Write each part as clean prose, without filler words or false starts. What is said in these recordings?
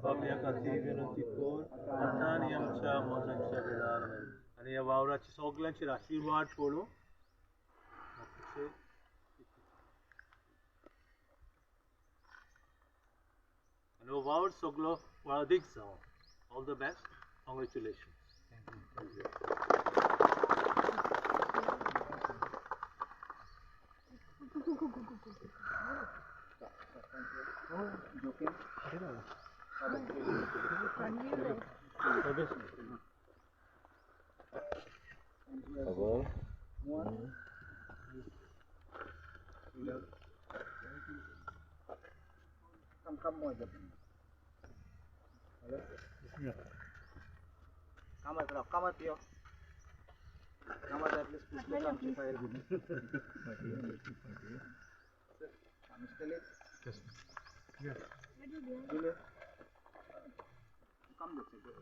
आपापल्या खातीर विनंती कोर आतां आमच्या मोजांच्या वेळार आनी ह्या वावराची सगळ्यांचेर आशिर्वाद पडूं. आनी हो वावर सगळो वाडीक जावं. All the best. Congratulation. Kamat yo. Kamat at least push the fire. Yes. Come let's go.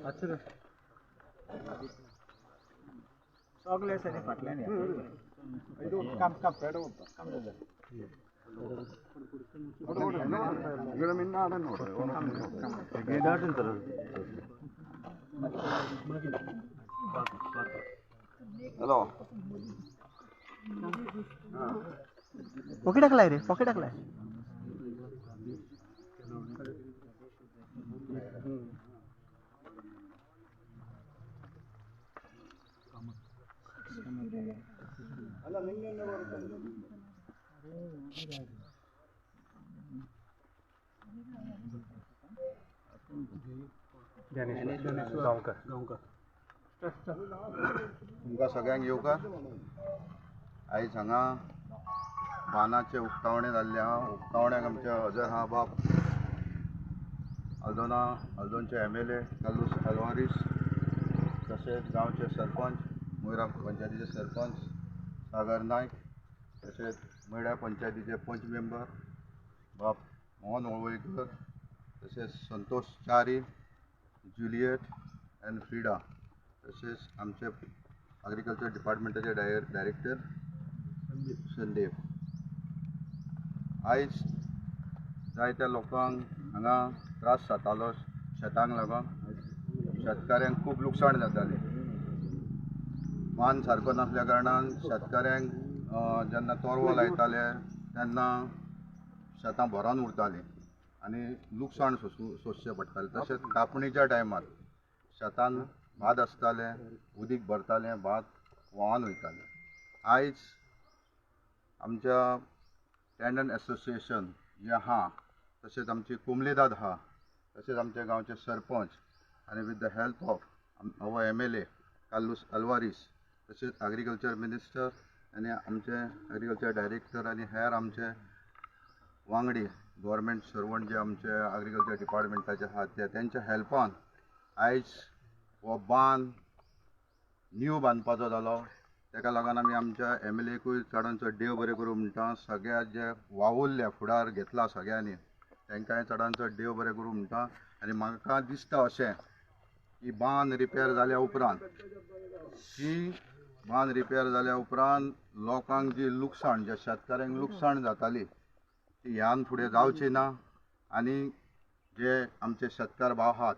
अच्छा सगळे सनी फाटल्यान काम काम पेड होता काम ఇక్కడ మిన్న ఆడను हॅलो पॉकेट टाकलाय रे पॉकेट टाकलाय तुमकां सगळ्यांक येवकार. आयज हांगा बानाचे उक्तावणे जाल्ले आहा. उक्तावण्याक आमचे हजर आहा बाब हल्दोणचे MLA कालूस अल्वारीस, तशेंच गांवचे सरपंच मोयरा पंचायतीचे सरपंच सागर नायक, तशेंच मयड्या पंचायतीचे पंच मेंबर बाब मोहन वळवयकर, तशेंच संतोष च्यारी, जुलियट एंड फ्रिडा, तशेंच आमचे एग्रीकल्चर डिपार्टमेंटाचे डायरेक्टर संदेव. आयज जायत्या लोकांक हांगा त्रास जातालो शेतांक लागून. शेतकाऱ्यांक खूब लुकसाण जाताली. बांद सारको नासल्या कारणान शेतकाऱ्यांक जेन्ना तोरवो लायताले तेन्ना शेतां भरोन उरतालीं आनी लुकसाण सोंसचें पडटालें. तशेंच कापणीच्या टायमार शेतान भात आसतालें, उदीक भरतालें, भात व्हांवन वयतालें. आयज आमच्या टँडन एसोसिएशन जें आहा, तशेंच आमची कुमलीदाद आहा, तशेंच आमचे गांवचे सरपंच आनी with the help of our MLA Carlos Alvares, तशेंच एग्रीकल्चर मिनिस्टर आनी आमचे एग्रीकल्चर डायरेक्टर आनी हेर आमचे वांगडी गव्हर्मेंट सर्वंट जे आमचे एग्रीकल्चर डिपार्टमेंटाचे आहात ते तेंच्या हेल्पान आयज हो बांद न्यू बांदपाचो जालो. तेका लागून आमी आमच्या MLAकूय चडांत चड देव बरें करूं म्हणटा. सगळ्या जे वावुरल्या फुडार घेतला सगळ्यांनी तांकांय चडांत चड देव बरें करूं म्हणटा. आनी म्हाका दिसता अशें की बांद रिपेर जाल्या उपरांत लोकांक जी लुकसाण जे शेतकाऱ्यांक लुकसाण जाताली ती ह्यान फुडें जावची ना. आनी जे आमचे शेतकार भाव आहात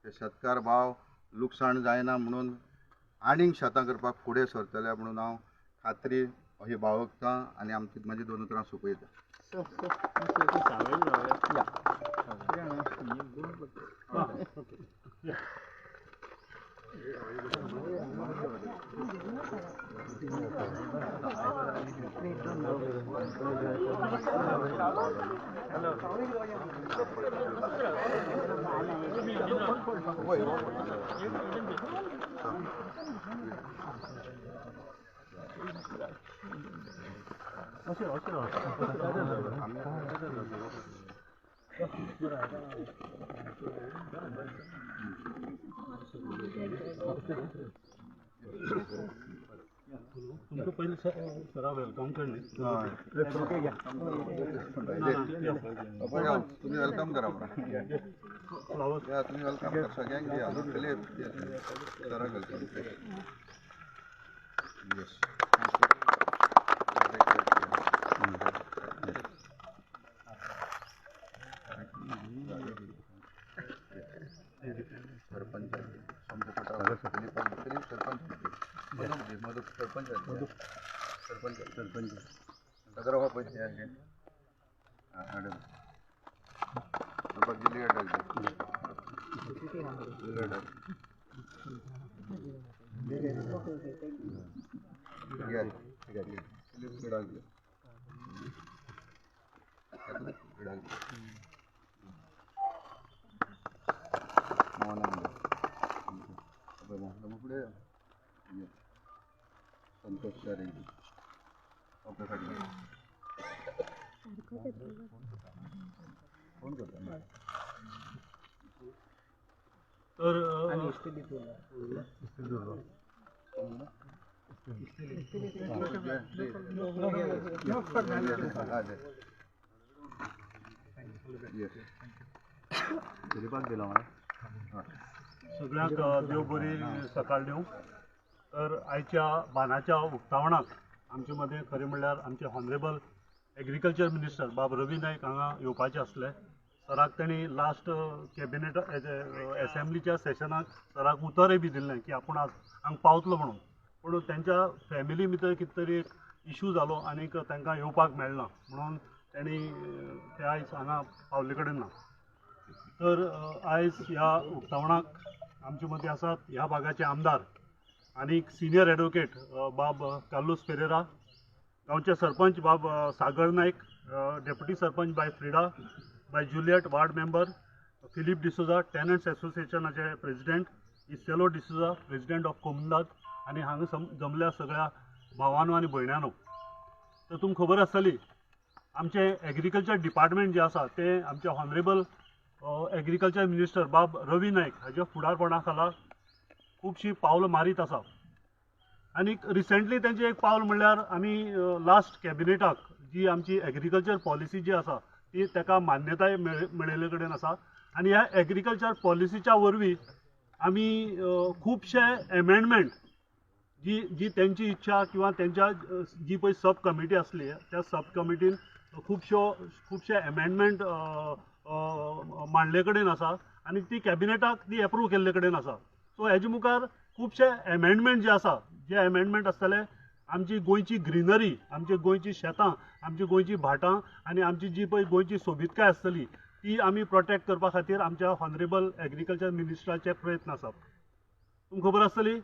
ते शेतकार भाव लुकसाण जायना म्हणून आनीक शेतां करपाक फुडें सरतले म्हणून हांव खात्री अशी बाळगतां आनी म्हाजी 2 उतरां सोंपयता. तुमचं पहिलं सराव वेलकम करणे तुम्ही वेलकम करा या तुम्ही वेलकम करा सगळ्यांक घ्या पहिले जरा वेलकम येस सरपंच सरपंच सरपंच सरपंच सगळं पैसे आहे पुढे संतोष सर आपल्यासाठी फोन करतो सगळ्यांक देव बरी सकाळ देव. तर आयच्या बानाच्या उक्तावणाक आमचे मदें खरें म्हणल्यार आमचे हॉनरेबल एग्रीकल्चर मिनिस्टर बाब रवी नायक हांगा येवपाचे आसले. सराक तेणी लास्ट कॅबिनेट एसेंब्लीच्या सेशनाक सराक उतरय बी दिल्लें की आपूण आज हांगा पावतलो म्हणून. पूण त्यांच्या फॅमिली भितर कितें तरी एक इशू जालो आनीक तांकां येवपाक मेळना म्हणून तेणी ते आयज हांगा पावले कडेन ना. तर आयज ह्या उक्तावणाक आमचे मदीं आसात ह्या भागाचे आमदार आनीक सिनियर एडवोकेट बाब कार्लोस फेरेरा, गांवचे सरपंच बाब सागर नायक, डेप्युटी सरपंच बाय फ्रिडा, बाय Juliet ward member Philip D'Souza, tenants एसोसिएशनाचे प्रेसिडेंट इसेलो डिसोजा, प्रेसिडेंट ऑफ कोमुंदाद आनी हांगा जमल्या सगळ्या भावांनो आनी भयण्यांनो. तर तुमकां खबर आसतली आमचे एग्रीकल्चर डिपार्टमेंट जे आसा ते आमचे हॉनरेबल एग्रीकल्चर मिनिस्टर बाब रवी नायक हाच्या फुडारपणा खाला खूबशीं पावलां मारीत आसा. आनीक रिसेंटली तेंचें एक पावल म्हणल्यार आमी लास्ट कॅबिनेटाक जी आमची एग्रीकल्चर पॉलिसी जी आसा ती ताका मान्यताय मेळिल्ले कडेन आसा. आनी ह्या एग्रीकल्चर पॉलिसीच्या वरवीं आमी खुबशे एमेंडमेंट जी तेंची इच्छा किंवा तेंच्या जी पळय सब कमिटी आसली त्या सब कमिटीन खुबशे एमेंडमेंट मांडले कडेन आसा आनी ती कॅबिनेटाक ती एप्रूव केल्ले कडेन आसा. सो हेजे मुखार खुबशे एमेंडमेंट जे आसा जे एमेंडमेंट आसतले आमची गोंयची ग्रिनरी, आमची गोंयची शेतां, आमची गोंयची भाटां आनी आमची जी पळय गोंयची सोबीतकाय आसतली ती आमी प्रोटेक्ट करपा खातीर आमच्या हॉनरेबल एग्रीकल्चर मिनिस्टराचे प्रयत्न आसात. तुमकां खबर आसतली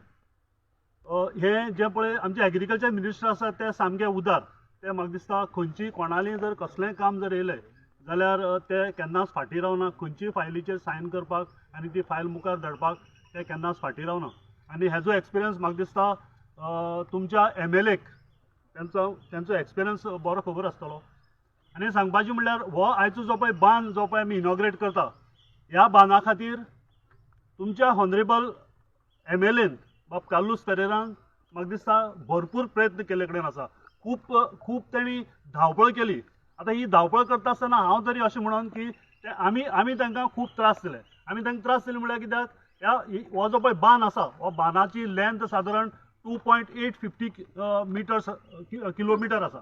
हे जे पळय आमचे एग्रीकल्चर मिनिस्टर आसा ते सामके उदार. ते म्हाका दिसता खंयची कोणाली जर कसलेंय काम जर येयलें जाल्यार ते केन्नाच फाटीं रावना. खंयचीय फायलीचेर सायन करपाक आनी ती फायल मुखार धाडपाक ते केन्नाच फाटीं रावना. आनी हेजो एक्सपिरियन्स म्हाका दिसता तुमच्या MLAक त्यांचो एक्सपिरियन्स बरो खबर आसतलो. आनी सांगपाचें म्हणल्यार हो आयचो जो पळय बांद जो पळय आमी इनॉग्रेट करता ह्या बांदा खातीर तुमच्या हॉनरेबल MLAन बाब कार्लोस फेरेरान म्हाका दिसता भरपूर प्रयत्न केले कडेन आसा. खूब तेणी धांवपळ केली. आतां ही धांवपळ करता आसतना हांव तरी अशें म्हणून की आमी तांकां खूब त्रास दिले. आमी तांकां त्रास दिले म्हळ्यार कित्याक हो जो पळय बांद आसा हो बांदाची लेंथ सादारण 2.850 किलोमिटर आसा.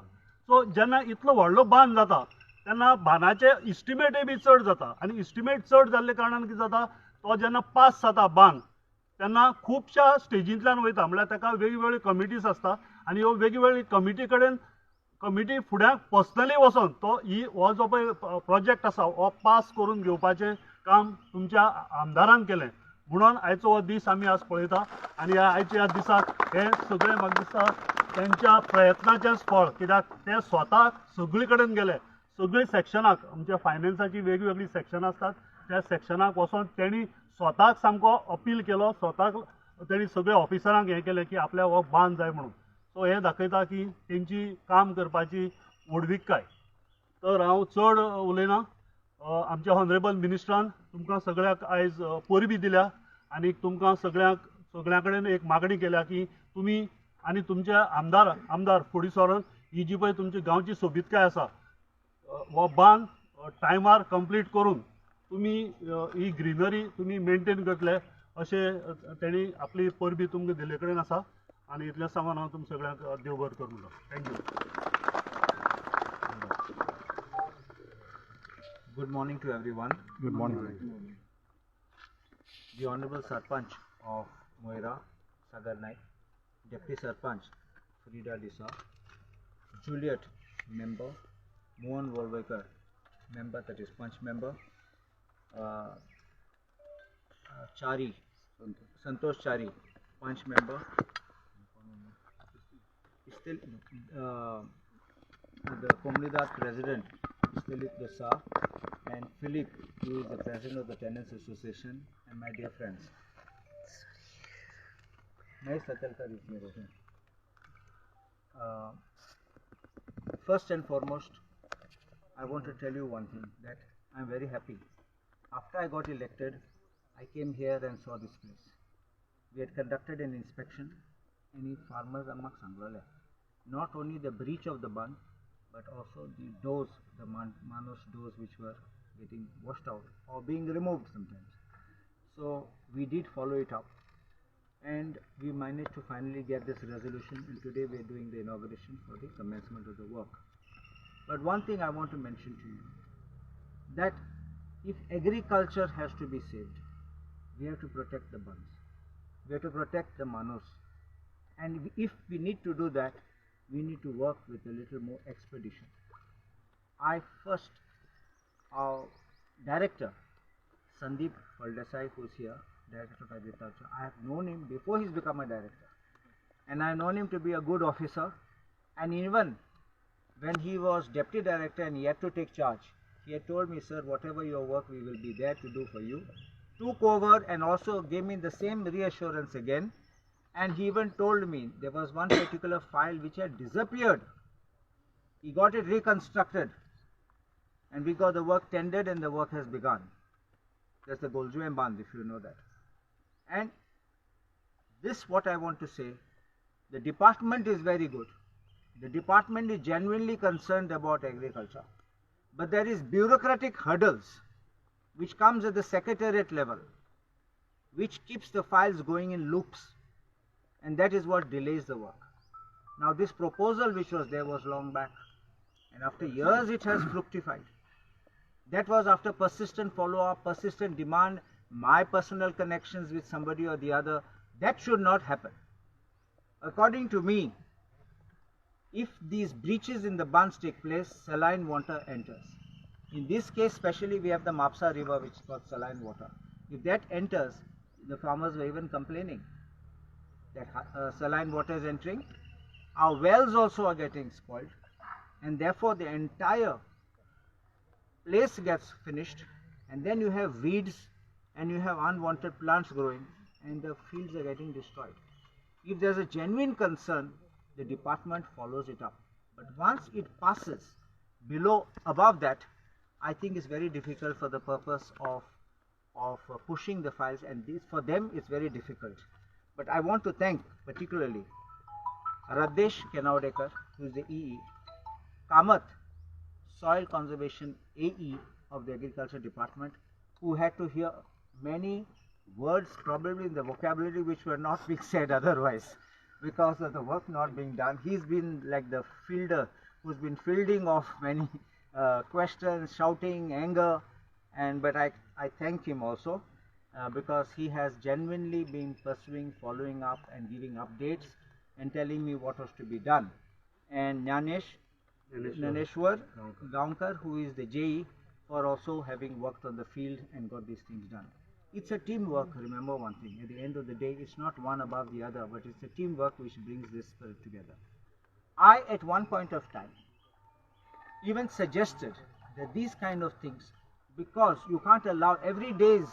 सो जेन्ना इतलो व्हडलो बांद जाता तेन्ना बांदाचे इस्टिमेटय बी चड जाता आनी इस्टिमेट चड जाल्ले कारणान कितें जाता तो जेन्ना पास जाता बांद तेन्ना खुबशा स्टेजींतल्यान वयता. म्हळ्यार ताका वेगवेगळ्यो कमिटीज आसता आनी ह्यो वेगवेगळ्यो कमिटी फुड्याक पर्सनली वचोन हो जो पळय प्रोजेक्ट आसा हो पास करून घेवपाचें काम तुमच्या आमदारान केलें. म्हणून आयचो हो दीस आमी आज पळयता आनी ह्या दिसाक हे सगळे म्हाका दिसता त्यांच्या प्रयत्नाचेंच फळ, कित्याक ते स्वताक सगळे कडेन गेले, सगळी सेक्शनाक आमच्या फायनान्साची वेगवेगळी सेक्शनां आसतात त्या सेक्शनाक वचोन तेणी स्वताक सामको अपील केलो, स्वताक तेणी सगळ्या ऑफिसरांक हें केलें की आपल्या हो बांद जाय म्हणून. सो हें दाखयता की तेंची काम करपाची व्हडविकाय. तर हांव चड उलयना, आमच्या हॉनरेबल मिनिस्टरान तुमकां सगळ्याक आयज परबी दिल्या आनी तुमकां सगळ्या कडेन एक मागणी केल्या की तुमी आनी तुमचे आमदार फुडें सरून ही जी पळय तुमची गांवची सोबीतकाय आसा हो बांद टायमार कंप्लीट करून तुमी ही ग्रीनरी तुमी मेंटेन करतले अशें तेणी आपली परबी तुमकां दिल्ले कडेन आसा. आनी इतलें सांगून हांव तुमकां सगळ्यांक देव बरें करूं. Thank you. Good morning to everyone. Good morning. The Honorable Sarpanch of Moira, Sagar Naik, Deputy Sarpanch, Ferreira Disa, Juliet, member, Mohan Wolwekar, member, that is Punch member, Chari, Santosh Chari, Punch member, still the Comunidad President, Philip Dasa, and Philip, who is the President of the Tenants Association, and my dear friends. First and foremost, I want to tell you one thing, that I am very happy. After I got elected, I came here and saw this place. We had conducted an inspection, and farmers among Sanglale, not only the breach of the bund, but also the doors, the manus doors which were getting washed out or being removed sometimes. So we did follow it up and we managed to finally get this resolution, and today we are doing the inauguration for the commencement of the work. But one thing I want to mention to you, that if agriculture has to be saved, we have to protect the bunds, we have to protect the manus, and if we need to do that, we need to work with a little more expedition. Our director, Sandeep Faldesai, who is here, Director of Agriculture, I have known him before he's become a director. And I have known him to be a good officer. And even when he was Deputy Director and he had to take charge, he had told me, sir, whatever your work, we will be there to do for you. Took over and also gave me the same reassurance again. And he even told me there was one particular file which had disappeared. He got it reconstructed and we got the work tendered and the work has begun. That's the Goljuem Band, if you know that. And this, what I want to say, the department is very good. The department is genuinely concerned about agriculture. But there is bureaucratic hurdles which comes at the secretariat level, which keeps the files going in loops. And that is what delays the work. Now this proposal which was there was long back, and after years it has fructified. That was after persistent follow-up, persistent demand, my personal connections with somebody or the other. That should not happen. According to me, if these breaches in the bunds take place, saline water enters. In this case especially, we have the Mapsa river which is called saline water. If that enters, the farmers were even complaining that saline water is entering. Our wells also are getting spoiled, and therefore the entire place gets finished, and then you have weeds and you have unwanted plants growing and the fields are getting destroyed. If there is a genuine concern, the department follows it up. But once it passes above that, I think it's very difficult for the purpose of pushing the files, and this for them it's very difficult. But I want to thank particularly Radhesh Kenaudekar, who is the EE, Kamath, Soil Conservation AE of the Agriculture Department, who had to hear many words probably in the vocabulary which were not being said otherwise because of the work not being done. He's been like the fielder who's been fielding off many questions, shouting, anger, but I thank him also. Because he has genuinely been pursuing, following up and giving updates and telling me what was to be done. And Naneshwar Gaonkar, who is the JE, for also having worked on the field and got these things done. It's a teamwork, remember one thing. At the end of the day, it's not one above the other, but it's a teamwork which brings this spirit together. I, at one point of time, even suggested that these kind of things, because you can't allow every day's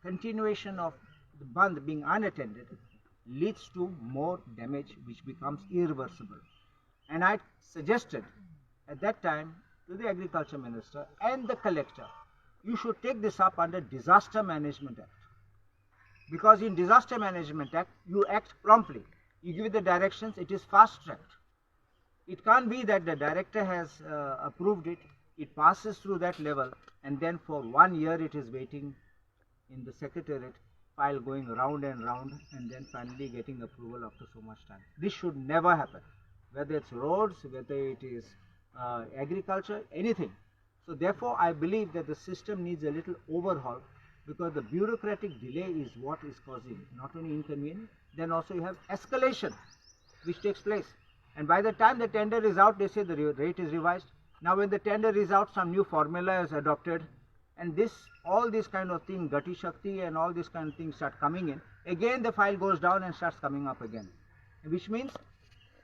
continuation of the bandh being unattended, leads to more damage which becomes irreversible. And I suggested at that time to the Agriculture Minister and the Collector, you should take this up under Disaster Management Act. Because in Disaster Management Act, you act promptly. You give the directions, it is fast-tracked. It can't be that the director has approved it, it passes through that level, and then for 1 year it is waiting in the Secretariat, file going round and round, and then finally getting approval after so much time. This should never happen, whether it's roads, whether it is agriculture, anything. So therefore, I believe that the system needs a little overhaul, because the bureaucratic delay is what is causing not only inconvenience, then also you have escalation which takes place. And by the time the tender is out, they say the rate is revised. Now when the tender is out, some new formula is adopted, and all this kind of thing, Gati Shakti and all these kind of things start coming in. Again the file goes down and starts coming up again. Which means,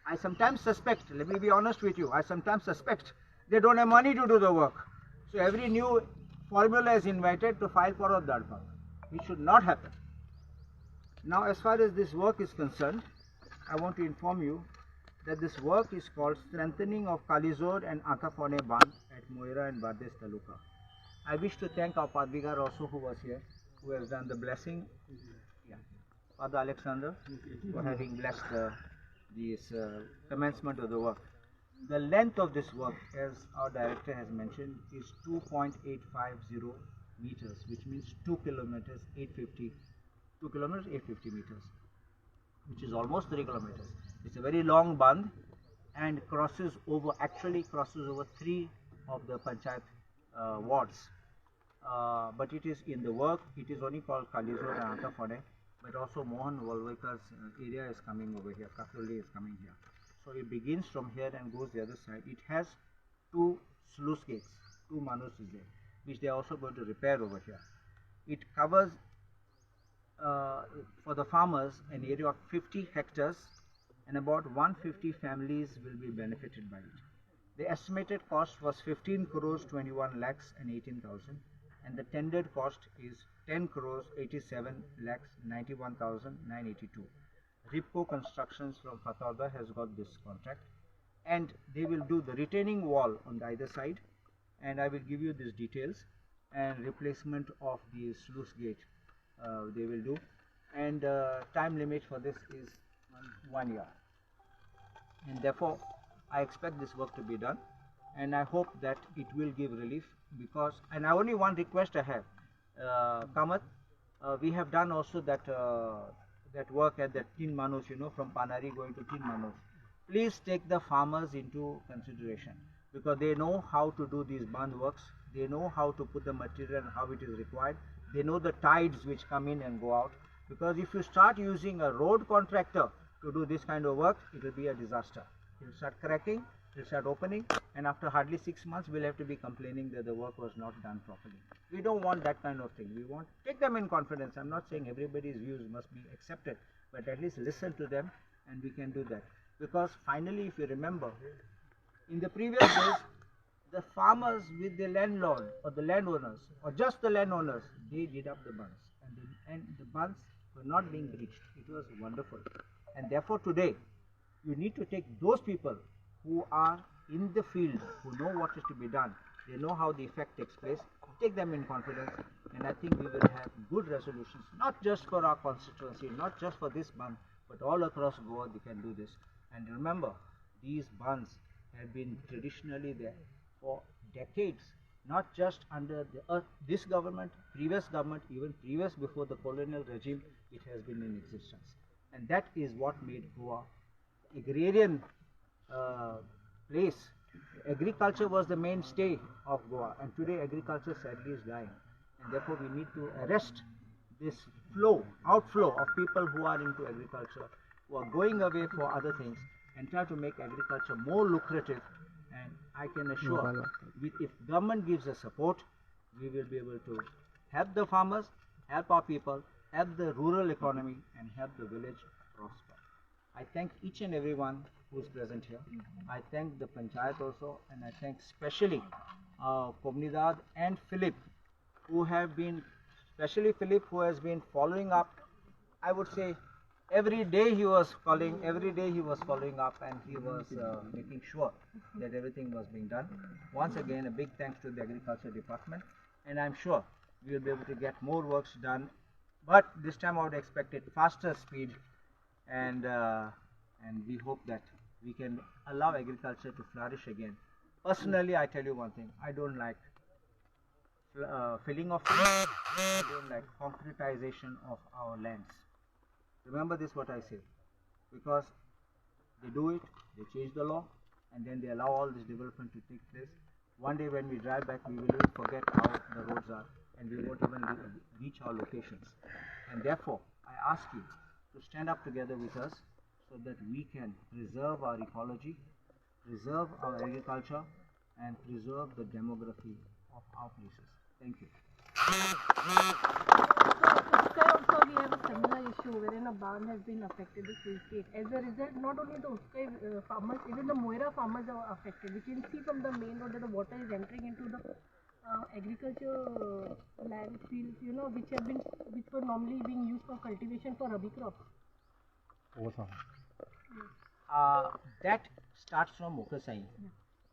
I sometimes suspect, let me be honest with you, I sometimes suspect they don't have money to do the work. So every new formula is invited to file for a Dadpa, which should not happen. Now as far as this work is concerned, I want to inform you that this work is called Strengthening of Kalizod and Akafone Bandh at Moira and Bardes Taluka. I wish to thank our Padvigar also who was here, who has done the blessing. Yeah. Father Alexander, for having blessed this commencement of the work. The length of this work, as our director has mentioned, is 2.850 meters, which means 2 kilometers 850 meters, which is almost 3 kilometers. It's a very long bandh and actually crosses over 3 of the panchayat wards. But it is in the work, it is only called Kalizod and Antafone, but also Mohan Walwekar's area is coming over here, Kakroli is coming here. So it begins from here and goes the other side. It has 2 sluice gates, 2 manus is there, which they are also going to repair over here. It covers for the farmers an area of 50 hectares, and about 150 families will be benefited by it. The estimated cost was 15 crores 21 lakhs and 18,000, and the tendered cost is 10 crores 87 lakhs 91,982. Ripco Constructions from Fatarda has got this contract, and they will do the retaining wall on the either side, and I will give you these details, and replacement of the sluice gate they will do, and time limit for this is 1 year, and therefore I expect this work to be done, and I hope that it will give relief, because, and I only one request I have, Kamath, we have done also that work at the Tin Manus, from Panari going to Tin Manus. Please take the farmers into consideration, because they know how to do these bandh works, they know how to put the material and how it is required, they know the tides which come in and go out, because if you start using a road contractor to do this kind of work, it will be a disaster. It will start cracking, it will start opening, and after hardly 6 months we will have to be complaining that the work was not done properly. We don't want that kind of thing. We want to take them in confidence. I'm not saying everybody's views must be accepted, but at least listen to them, and we can do that. Because finally, if you remember, in the previous days, the farmers with the landlord or the landowners, or just the landowners, they did up the bunds, and the bunds were not being breached. It was wonderful. And therefore today, you need to take those people who are in the field, who know what is to be done, they know how the effect takes place, take them in confidence, and I think we will have good resolutions, not just for our constituency, not just for this bandh, but all across Goa they can do this. And remember, these bandhs have been traditionally there for decades, not just under this government, previous government, even previous before the colonial regime, it has been in existence. And that is what made Goa agrarian place. Agriculture was the mainstay of Goa, and today agriculture sadly is dying, and therefore we need to arrest this outflow of people who are into agriculture, who are going away for other things, and try to make agriculture more lucrative. And I can assure, if government gives us support, we will be able to help the farmers, help our people, help the rural economy, and help the village prosper. I thank each and everyone who is present here. I thank the Panchayat also, and I thank especially Comunidad and Philip, who have been, especially Philip, who has been following up. I would say every day he was calling, every day he was following up, and he was making sure that everything was being done. Once again, a big thanks to the Agriculture Department, and I'm sure we will be able to get more works done. But this time I would expect it faster speed, and we hope that we can allow agriculture to flourish again. Personally, I tell you one thing: I don't like filling of fields. I don't like concretization of our lands. Remember this, what I say, because they do it, they change the law, and then they allow all this development to take place. One day when we drive back, we will even forget how the roads are, and we won't even reach our locations. And therefore, I ask you to stand up together with us so that we can preserve our ecology, preserve our agriculture, and preserve the demography of our places. Thank you. Also we have a similar issue wherein a barn has been affected, the sluice gate. As a result, not only the Utkay farmers, even the Moira farmers are affected. We can see from the main road that the water is entering into the agriculture land fields, which were normally being used for cultivation for rabi crops. That starts from Mukasai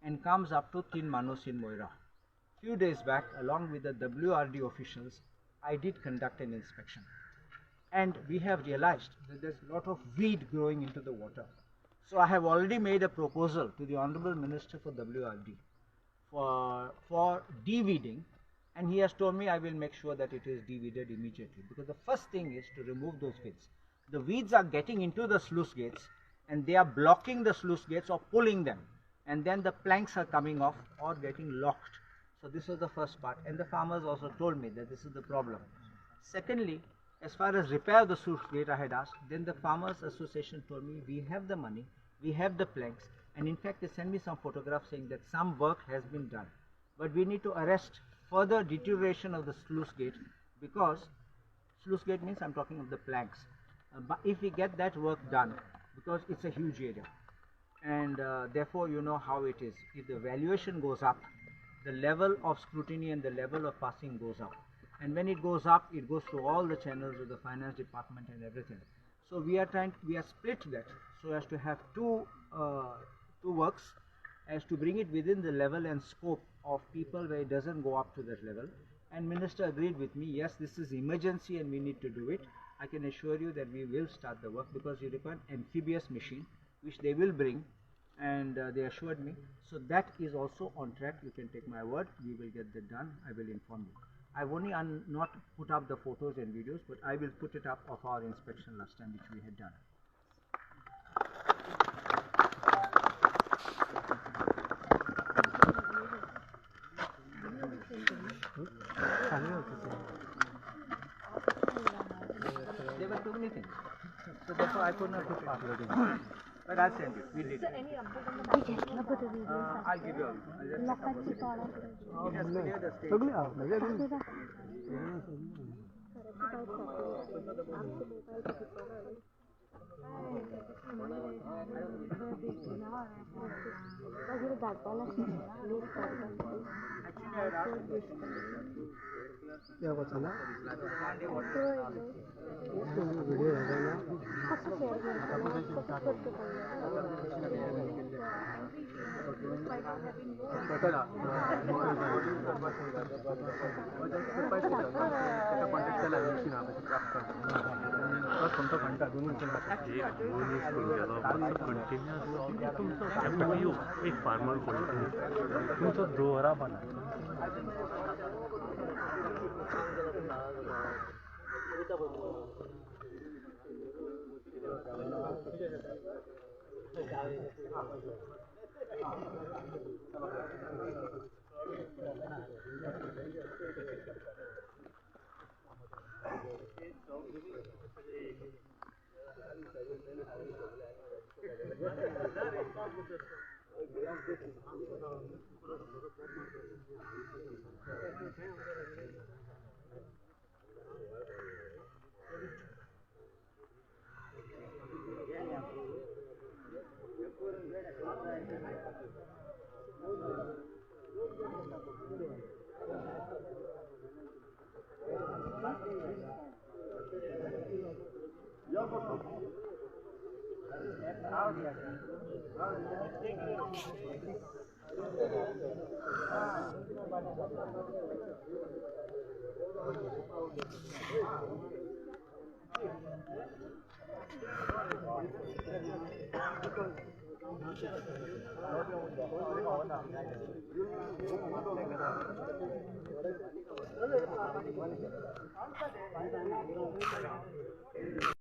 and comes up to Tin Manos in Moira. Few days back, along with the WRD officials, I did conduct an inspection, and we have realized that there's a lot of weed growing into the water. So I have already made a proposal to the Honorable Minister for WRD for de-weeding, and he has told me I will make sure that it is de-weeded immediately, because the first thing is to remove those weeds. The weeds are getting into the sluice gates, and they are blocking the sluice gates or pulling them, and then the planks are coming off or getting locked. So this was the first part, and the farmers also told me that this is the problem. Secondly, as far as repair the sluice gate I had asked, then the Farmers Association told me we have the money, we have the planks, and in fact they sent me some photographs saying that some work has been done. But we need to arrest further deterioration of the sluice gate, because sluice gate means I'm talking of the planks. But if we get that work done, because it's a huge area, and therefore you know how it is. If the valuation goes up, the level of scrutiny and the level of passing goes up, and when it goes up, it goes through all the channels of the finance department and everything. So we are split that so as to have two works, as to bring it within the level and scope of people where it doesn't go up to that level. And Minister agreed with me, yes, this is emergency and we need to do it. I can assure you that we will start the work, because you require an amphibious machine which they will bring, and they assured me. So that is also on track. You can take my word, we will get that done. I will inform you. I've only not put up the photos and videos, but I will put it up of our inspection last time which we had done. There were too many things, so therefore I could not put password in. But I'll send you. We did. Any update on the I'll give you all. It has cleared the stage. एक farmer तुमचा दोहरा बना